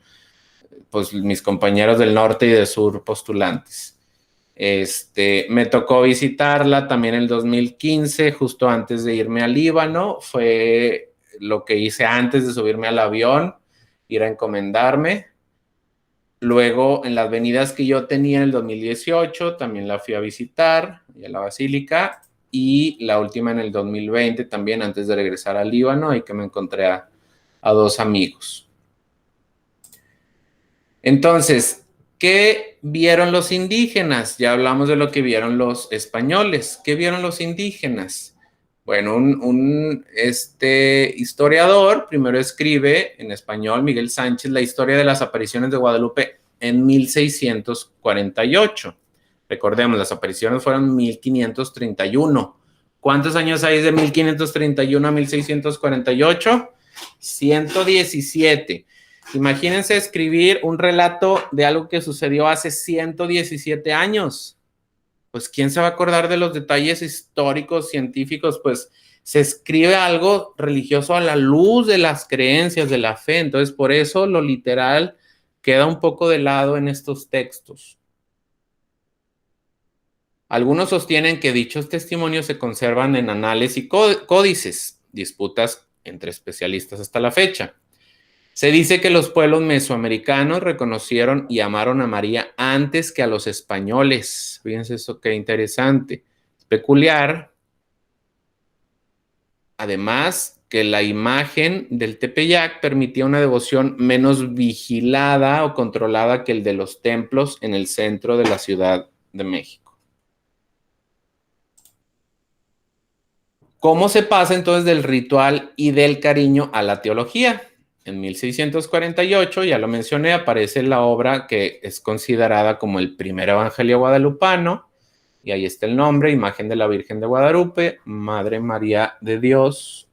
pues mis compañeros del norte y del sur postulantes. Me tocó visitarla también en el 2015, justo antes de irme al Líbano. Fue lo que hice antes de subirme al avión, ir a encomendarme. Luego, en las venidas que yo tenía en el 2018, también la fui a visitar, a la basílica. Y la última en el 2020 también, antes de regresar al Líbano, ahí que me encontré a dos amigos. Entonces, ¿qué vieron los indígenas? Ya hablamos de lo que vieron los españoles. ¿Qué vieron los indígenas? Bueno, un historiador primero escribe en español, Miguel Sánchez, la historia de las apariciones de Guadalupe en 1648. Recordemos, las apariciones fueron en 1531. ¿Cuántos años hay de 1531 a 1648? 117. Imagínense escribir un relato de algo que sucedió hace 117 años. Pues, ¿quién se va a acordar de los detalles históricos, científicos? Pues, se escribe algo religioso a la luz de las creencias, de la fe. Entonces, por eso lo literal queda un poco de lado en estos textos. Algunos sostienen que dichos testimonios se conservan en anales y códices, disputas entre especialistas hasta la fecha. Se dice que los pueblos mesoamericanos reconocieron y amaron a María antes que a los españoles. Fíjense eso, qué interesante. Es peculiar. Además, que la imagen del Tepeyac permitía una devoción menos vigilada o controlada que el de los templos en el centro de la Ciudad de México. ¿Cómo se pasa entonces del ritual y del cariño a la teología? En 1648, ya lo mencioné, aparece la obra que es considerada como el primer evangelio guadalupano, y ahí está el nombre, Imagen de la Virgen de Guadalupe, Madre María de Dios,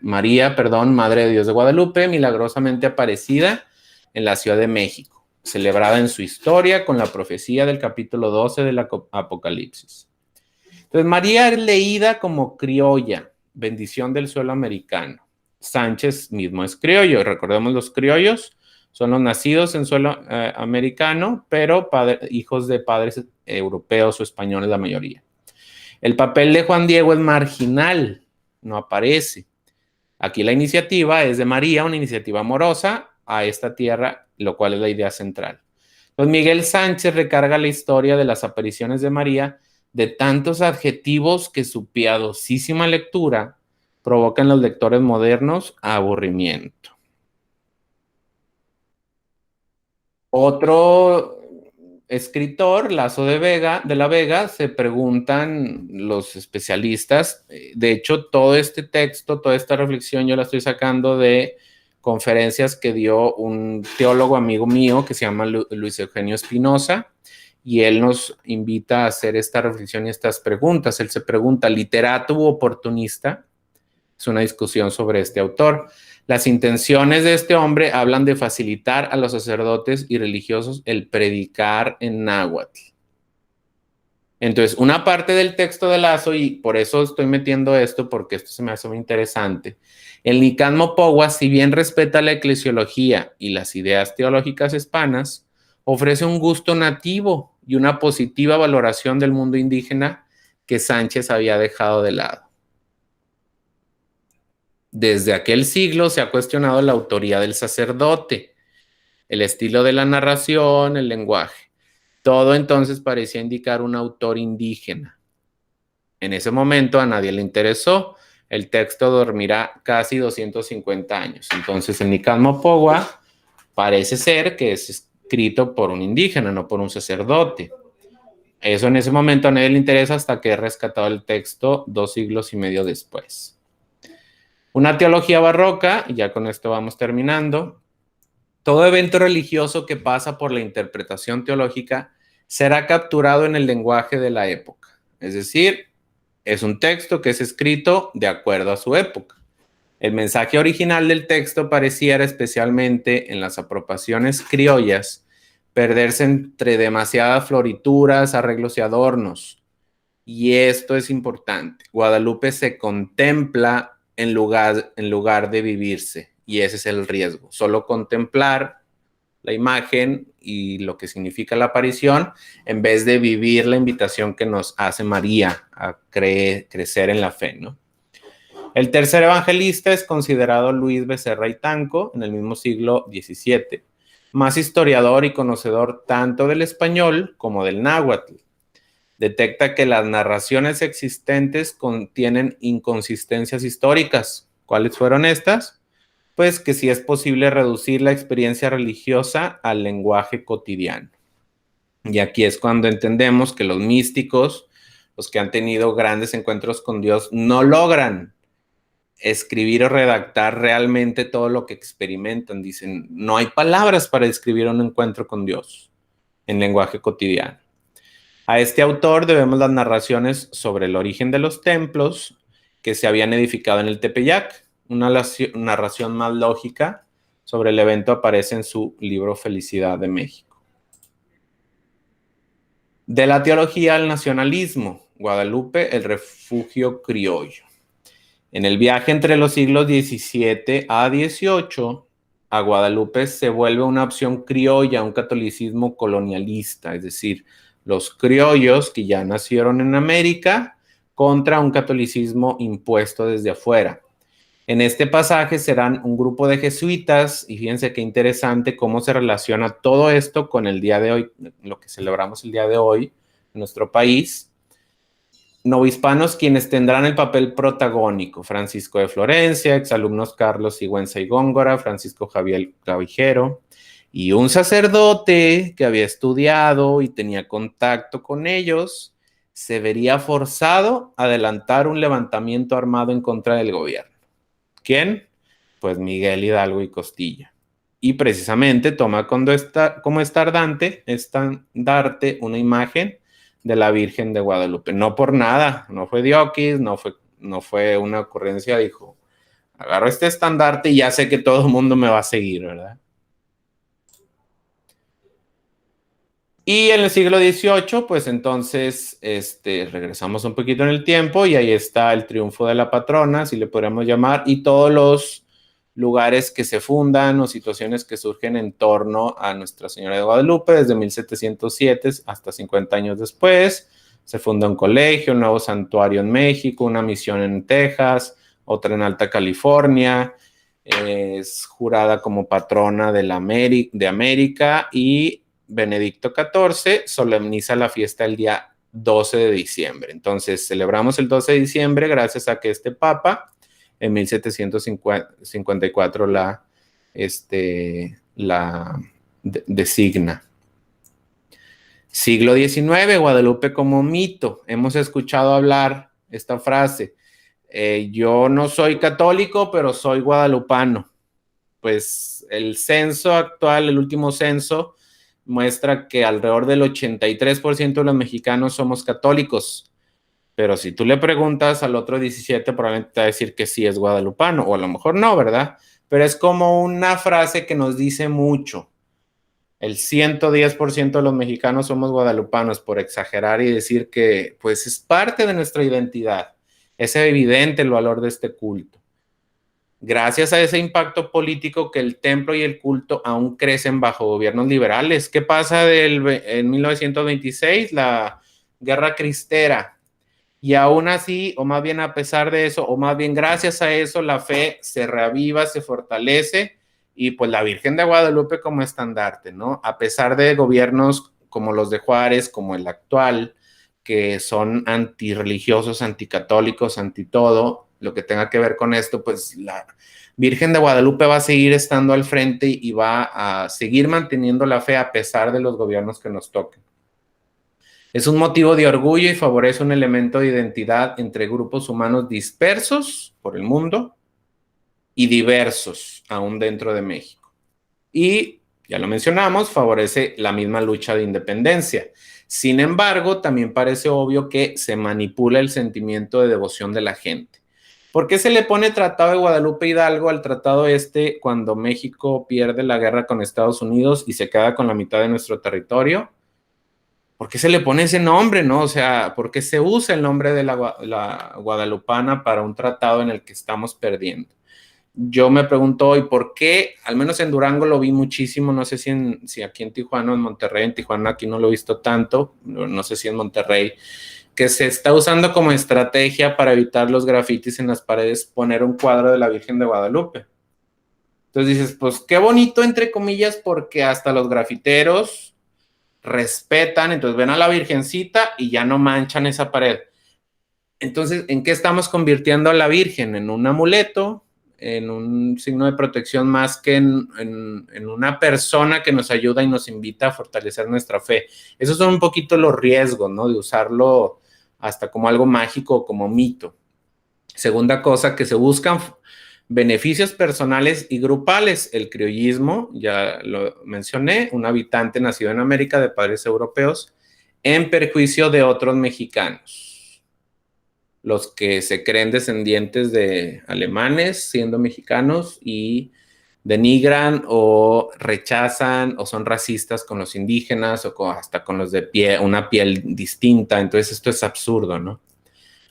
Madre de Dios de Guadalupe, milagrosamente aparecida en la Ciudad de México, celebrada en su historia con la profecía del capítulo 12 del Apocalipsis. Entonces, María es leída como criolla, bendición del suelo americano. Sánchez mismo es criollo. Recordemos, los criollos son los nacidos en suelo americano, pero hijos de padres europeos o españoles la mayoría. El papel de Juan Diego es marginal, no aparece. Aquí la iniciativa es de María, una iniciativa amorosa, a esta tierra, lo cual es la idea central. Pues Miguel Sánchez recarga la historia de las apariciones de María de tantos adjetivos que su piadosísima lectura provoca en los lectores modernos aburrimiento. Otro escritor, Lazo de la Vega, se preguntan los especialistas. De hecho, todo este texto, toda esta reflexión, yo la estoy sacando de conferencias que dio un teólogo amigo mío que se llama Luis Eugenio Espinosa, y él nos invita a hacer esta reflexión y estas preguntas. Él se pregunta, ¿literato u oportunista? Es una discusión sobre este autor. Las intenciones de este hombre hablan de facilitar a los sacerdotes y religiosos el predicar en náhuatl. Entonces, una parte del texto de Lazo, y por eso estoy metiendo esto, porque esto se me hace muy interesante. El Nican Mopogua, si bien respeta la eclesiología y las ideas teológicas hispanas, ofrece un gusto nativo y una positiva valoración del mundo indígena que Sánchez había dejado de lado. Desde aquel siglo se ha cuestionado la autoría del sacerdote, el estilo de la narración, el lenguaje. Todo entonces parecía indicar un autor indígena. En ese momento a nadie le interesó. El texto dormirá casi 250 años. Entonces el Nican Mopogua parece ser que es escrito por un indígena, no por un sacerdote. Eso en ese momento a nadie le interesa hasta que he rescatado el texto 2 siglos y medio después. Una teología barroca, y ya con esto vamos terminando. Todo evento religioso que pasa por la interpretación teológica será capturado en el lenguaje de la época. Es decir, es un texto que es escrito de acuerdo a su época. El mensaje original del texto pareciera, especialmente en las apropiaciones criollas, perderse entre demasiadas florituras, arreglos y adornos. Y esto es importante. Guadalupe se contempla en lugar de vivirse, y ese es el riesgo. Solo contemplar la imagen y lo que significa la aparición, en vez de vivir la invitación que nos hace María a crecer en la fe, ¿no? El tercer evangelista es considerado Luis Becerra y Tanco, en el mismo siglo XVII, más historiador y conocedor tanto del español como del náhuatl. Detecta que las narraciones existentes contienen inconsistencias históricas. ¿Cuáles fueron estas? Pues que sí es posible reducir la experiencia religiosa al lenguaje cotidiano. Y aquí es cuando entendemos que los místicos, los que han tenido grandes encuentros con Dios, no logran escribir o redactar realmente todo lo que experimentan. Dicen, no hay palabras para describir un encuentro con Dios en lenguaje cotidiano. A este autor debemos las narraciones sobre el origen de los templos que se habían edificado en el Tepeyac. Una narración más lógica sobre el evento aparece en su libro Felicidad de México. De la teología al nacionalismo, Guadalupe, el refugio criollo. En el viaje entre los siglos XVII a XVIII, a Guadalupe se vuelve una opción criolla, un catolicismo colonialista, es decir, los criollos que ya nacieron en América contra un catolicismo impuesto desde afuera. En este pasaje serán un grupo de jesuitas, y fíjense qué interesante cómo se relaciona todo esto con el día de hoy, lo que celebramos el día de hoy en nuestro país. Novohispanos quienes tendrán el papel protagónico: Francisco de Florencia, exalumnos Carlos Sigüenza y Góngora, Francisco Javier Clavijero, y un sacerdote que había estudiado y tenía contacto con ellos, se vería forzado a adelantar un levantamiento armado en contra del gobierno. ¿Quién? Pues Miguel Hidalgo y Costilla. Y precisamente toma como estandarte una imagen de la Virgen de Guadalupe. No por nada, no fue Dioquis, no fue una ocurrencia, dijo, agarro este estandarte y ya sé que todo el mundo me va a seguir, ¿verdad? Y en el siglo XVIII, pues entonces regresamos un poquito en el tiempo y ahí está el triunfo de la patrona, si le podríamos llamar, y todos los lugares que se fundan o situaciones que surgen en torno a Nuestra Señora de Guadalupe desde 1707 hasta 50 años después. Se funda un colegio, un nuevo santuario en México, una misión en Texas, otra en Alta California. Es jurada como patrona de América, y Benedicto XIV solemniza la fiesta el día 12 de diciembre. Entonces, celebramos el 12 de diciembre gracias a que este papa en 1754 la designa. Siglo XIX, Guadalupe como mito. Hemos escuchado hablar esta frase. Yo no soy católico, pero soy guadalupano. Pues el censo actual, el último censo, muestra que alrededor del 83% de los mexicanos somos católicos. Pero si tú le preguntas al otro 17, probablemente te va a decir que sí es guadalupano, o a lo mejor no, ¿verdad? Pero es como una frase que nos dice mucho. El 110% de los mexicanos somos guadalupanos, por exagerar y decir que pues es parte de nuestra identidad. Es evidente el valor de este culto. Gracias a ese impacto político que el templo y el culto aún crecen bajo gobiernos liberales. ¿Qué pasa en 1926? La Guerra Cristera. Y aún así, o más bien a pesar de eso, o más bien gracias a eso, la fe se reaviva, se fortalece, y pues la Virgen de Guadalupe como estandarte, ¿no? A pesar de gobiernos como los de Juárez, como el actual, que son antirreligiosos, anticatólicos, anti todo, lo que tenga que ver con esto, pues la Virgen de Guadalupe va a seguir estando al frente y va a seguir manteniendo la fe a pesar de los gobiernos que nos toquen. Es un motivo de orgullo y favorece un elemento de identidad entre grupos humanos dispersos por el mundo y diversos aún dentro de México. Y, ya lo mencionamos, favorece la misma lucha de independencia. Sin embargo, también parece obvio que se manipula el sentimiento de devoción de la gente. ¿Por qué se le pone Tratado de Guadalupe Hidalgo al tratado cuando México pierde la guerra con Estados Unidos y se queda con la mitad de nuestro territorio? ¿Por qué se le pone ese nombre, no? O sea, ¿por qué se usa el nombre de la guadalupana para un tratado en el que estamos perdiendo? Yo me pregunto hoy, ¿por qué? Al menos en Durango lo vi muchísimo, no sé si aquí en Tijuana o en Monterrey. En Tijuana aquí no lo he visto tanto, no sé si en Monterrey, que se está usando como estrategia para evitar los grafitis en las paredes, poner un cuadro de la Virgen de Guadalupe. Entonces dices, pues qué bonito, entre comillas, porque hasta los grafiteros respetan, entonces ven a la Virgencita y ya no manchan esa pared. Entonces, ¿en qué estamos convirtiendo a la Virgen? En un amuleto, en un signo de protección, más que en una persona que nos ayuda y nos invita a fortalecer nuestra fe. Esos son un poquito los riesgos, ¿no? De usarlo hasta como algo mágico, como mito. Segunda cosa, que se buscan beneficios personales y grupales. El criollismo, ya lo mencioné, un habitante nacido en América de padres europeos, en perjuicio de otros mexicanos. Los que se creen descendientes de alemanes siendo mexicanos y denigran o rechazan o son racistas con los indígenas o hasta con los de una piel distinta. Entonces esto es absurdo, ¿no?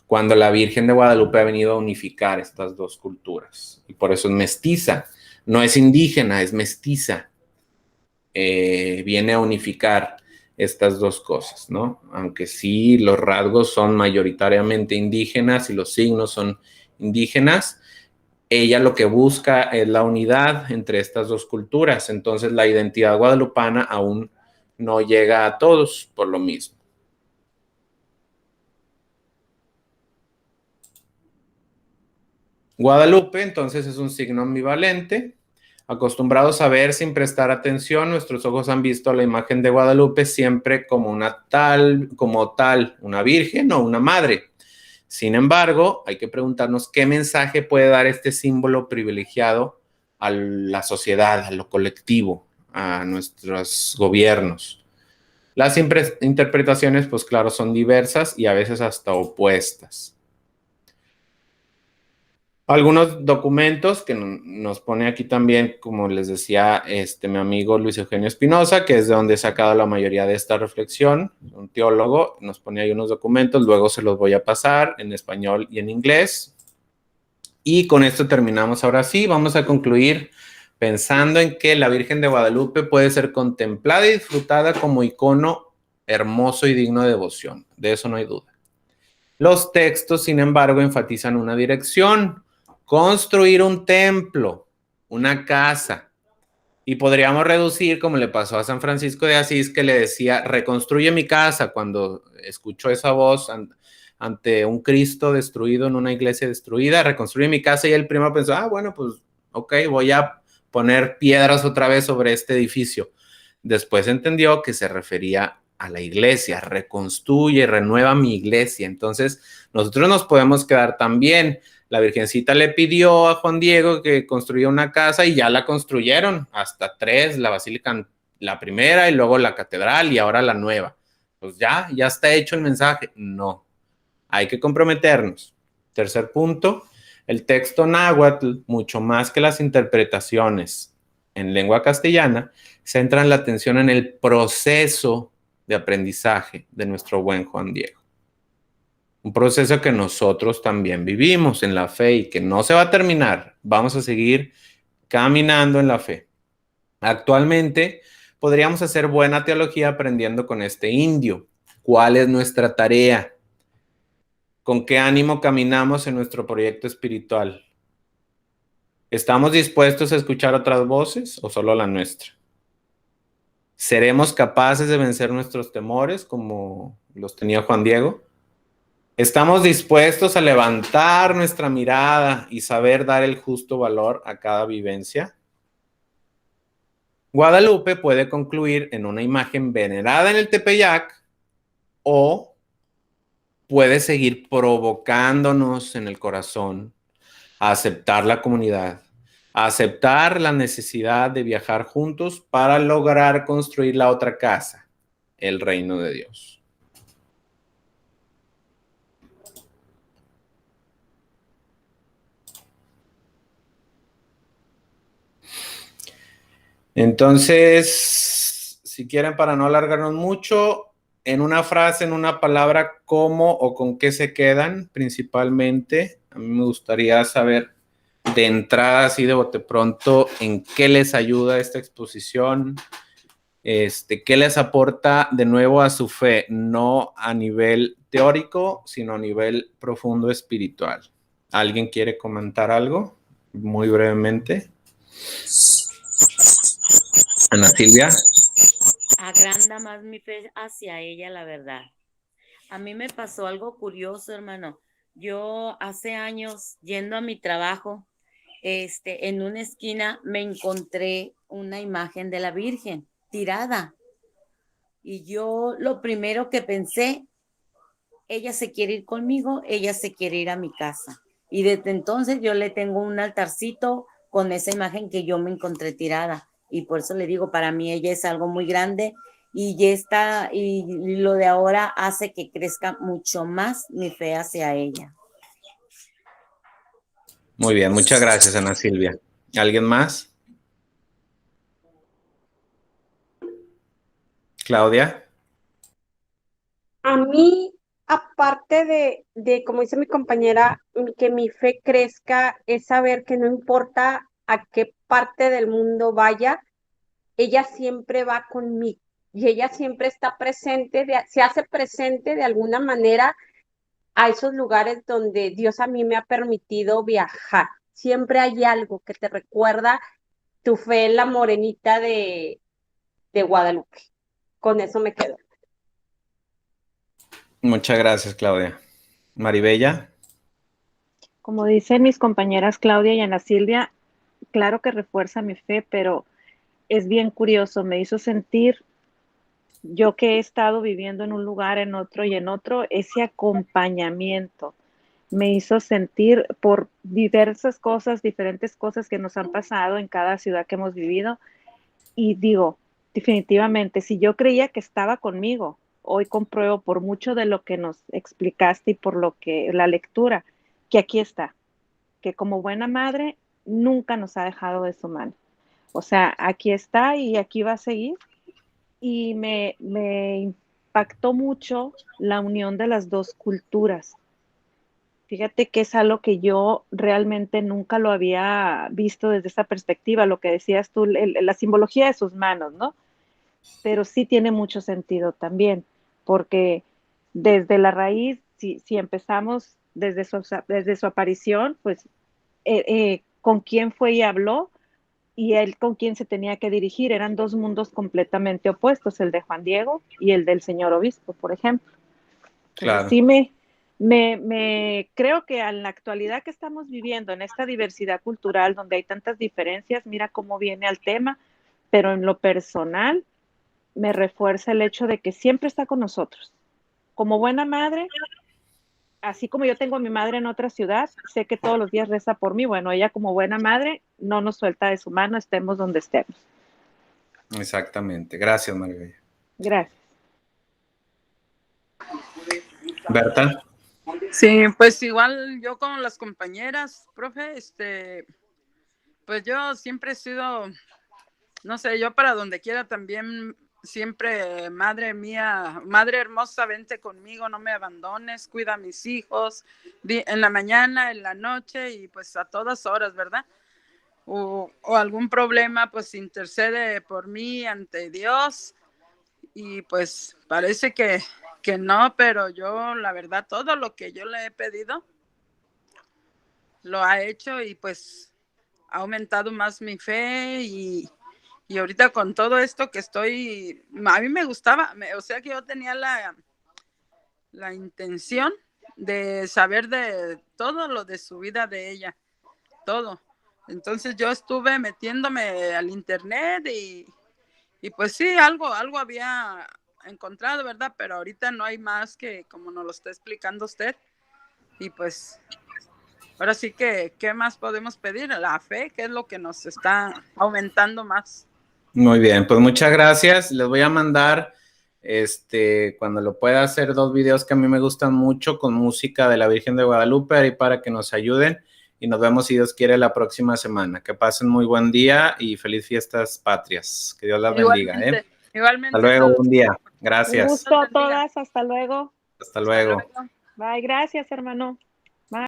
Cuando la Virgen de Guadalupe ha venido a unificar estas dos culturas. Y por eso es mestiza. No es indígena, es mestiza. Viene a unificar estas dos cosas, ¿no? Aunque sí los rasgos son mayoritariamente indígenas y los signos son indígenas, ella lo que busca es la unidad entre estas dos culturas. Entonces la identidad guadalupana aún no llega a todos por lo mismo. Guadalupe, entonces, es un signo ambivalente. Acostumbrados a ver sin prestar atención, nuestros ojos han visto la imagen de Guadalupe siempre como tal, una virgen o una madre. Sin embargo, hay que preguntarnos qué mensaje puede dar este símbolo privilegiado a la sociedad, a lo colectivo, a nuestros gobiernos. Las interpretaciones, pues claro, son diversas y a veces hasta opuestas. Algunos documentos que nos pone aquí también, como les decía, mi amigo Luis Eugenio Espinosa, que es de donde he sacado la mayoría de esta reflexión, un teólogo, nos pone ahí unos documentos, luego se los voy a pasar en español y en inglés. Y con esto terminamos ahora sí, vamos a concluir pensando en que la Virgen de Guadalupe puede ser contemplada y disfrutada como icono hermoso y digno de devoción, de eso no hay duda. Los textos, sin embargo, enfatizan una dirección: construir un templo una casa. Y podríamos reducir, como le pasó a San Francisco de Asís, que le decía, reconstruye mi casa, cuando escuchó esa voz ante un Cristo destruido en una iglesia destruida, reconstruye mi casa, y él primero pensó, bueno, pues ok, voy a poner piedras otra vez sobre este edificio. Después entendió que se refería a la iglesia, reconstruye, renueva mi iglesia. Entonces, nosotros nos podemos quedar también. La Virgencita le pidió a Juan Diego que construyera una casa y ya la construyeron, hasta 3, la basílica, la primera y luego la catedral y ahora la nueva. Pues ya está hecho el mensaje. No, hay que comprometernos. Tercer punto, el texto náhuatl, mucho más que las interpretaciones en lengua castellana, centran la atención en el proceso de aprendizaje de nuestro buen Juan Diego. Un proceso que nosotros también vivimos en la fe y que no se va a terminar. Vamos a seguir caminando en la fe. Actualmente podríamos hacer buena teología aprendiendo con este indio. ¿Cuál es nuestra tarea? ¿Con qué ánimo caminamos en nuestro proyecto espiritual? ¿Estamos dispuestos a escuchar otras voces o solo la nuestra? ¿Seremos capaces de vencer nuestros temores como los tenía Juan Diego? ¿Estamos dispuestos a levantar nuestra mirada y saber dar el justo valor a cada vivencia? Guadalupe puede concluir en una imagen venerada en el Tepeyac o puede seguir provocándonos en el corazón a aceptar la comunidad, a aceptar la necesidad de viajar juntos para lograr construir la otra casa, el reino de Dios. Entonces, si quieren, para no alargarnos mucho, en una frase, en una palabra, ¿cómo o con qué se quedan principalmente? A mí me gustaría saber de entrada, así de bote pronto, en qué les ayuda esta exposición, qué les aporta de nuevo a su fe, no a nivel teórico, sino a nivel profundo espiritual. ¿Alguien quiere comentar algo? Muy brevemente. Ana Silvia. Agranda más mi fe hacia ella, la verdad. A mí me pasó algo curioso, hermano. Yo hace años, yendo a mi trabajo, en una esquina me encontré una imagen de la Virgen tirada. Y yo lo primero que pensé, ella se quiere ir conmigo, ella se quiere ir a mi casa. Y desde entonces yo le tengo un altarcito con esa imagen que yo me encontré tirada. Y por eso le digo, para mí ella es algo muy grande y ya está, y lo de ahora hace que crezca mucho más mi fe hacia ella. Muy bien, muchas gracias, Ana Silvia. ¿Alguien más? Claudia. A mí, aparte como dice mi compañera, que mi fe crezca, es saber que no importa a qué parte del mundo vaya, ella siempre va conmigo y ella siempre está presente, se hace presente de alguna manera a esos lugares donde Dios a mí me ha permitido viajar. Siempre hay algo que te recuerda tu fe en la morenita de Guadalupe. Con eso me quedo. Muchas gracias, Claudia. Maribella. Como dicen mis compañeras Claudia y Ana Silvia, claro que refuerza mi fe, pero es bien curioso, me hizo sentir, yo que he estado viviendo en un lugar, en otro y en otro, ese acompañamiento me hizo sentir por diversas cosas, diferentes cosas que nos han pasado en cada ciudad que hemos vivido. Y digo, definitivamente, si yo creía que estaba conmigo, hoy compruebo por mucho de lo que nos explicaste y por lo que la lectura, que aquí está, que como buena madre nunca nos ha dejado de su mano. O sea, aquí está y aquí va a seguir. Y me impactó mucho la unión de las dos culturas. Fíjate que es algo que yo realmente nunca lo había visto desde esa perspectiva, lo que decías tú, la simbología de sus manos, ¿no? Pero sí tiene mucho sentido también, porque desde la raíz, si empezamos desde su aparición, pues con quién fue y habló, y él con quien se tenía que dirigir. Eran dos mundos completamente opuestos, el de Juan Diego y el del señor obispo, por ejemplo. Entonces, Claro. sí creo que en la actualidad que estamos viviendo, en esta diversidad cultural donde hay tantas diferencias, mira cómo viene al tema, pero en lo personal me refuerza el hecho de que siempre está con nosotros. Como buena madre, así como yo tengo a mi madre en otra ciudad, sé que todos los días reza por mí. Bueno, ella como buena madre no nos suelta de su mano, estemos donde estemos. Exactamente. Gracias, Margarita. Gracias. Berta. Sí, pues igual yo con las compañeras, profe, pues yo siempre he sido, no sé, yo para donde quiera también, siempre, madre mía, madre hermosa, vente conmigo, no me abandones, cuida a mis hijos, en la mañana, en la noche y pues a todas horas, ¿verdad? O algún problema, pues intercede por mí ante Dios y pues parece que no, pero yo la verdad todo lo que yo le he pedido lo ha hecho y pues ha aumentado más mi fe y ahorita con todo esto que estoy, a mí me gustaba, o sea que yo tenía la intención de saber de todo lo de su vida de ella, todo. Entonces yo estuve metiéndome al internet y pues sí, algo había encontrado, ¿verdad? Pero ahorita no hay más que como nos lo está explicando usted. Y pues ahora sí que, ¿qué más podemos pedir? La fe, que es lo que nos está aumentando más. Muy bien, pues muchas gracias. Les voy a mandar, cuando lo pueda hacer, 2 videos que a mí me gustan mucho con música de la Virgen de Guadalupe, ahí para que nos ayuden. Y nos vemos, si Dios quiere, la próxima semana. Que pasen muy buen día y feliz fiestas patrias. Que Dios las bendiga. Igualmente. Hasta luego, buen día. Gracias. Un gusto a todas, hasta luego. Hasta luego. Bye, gracias, hermano. Bye.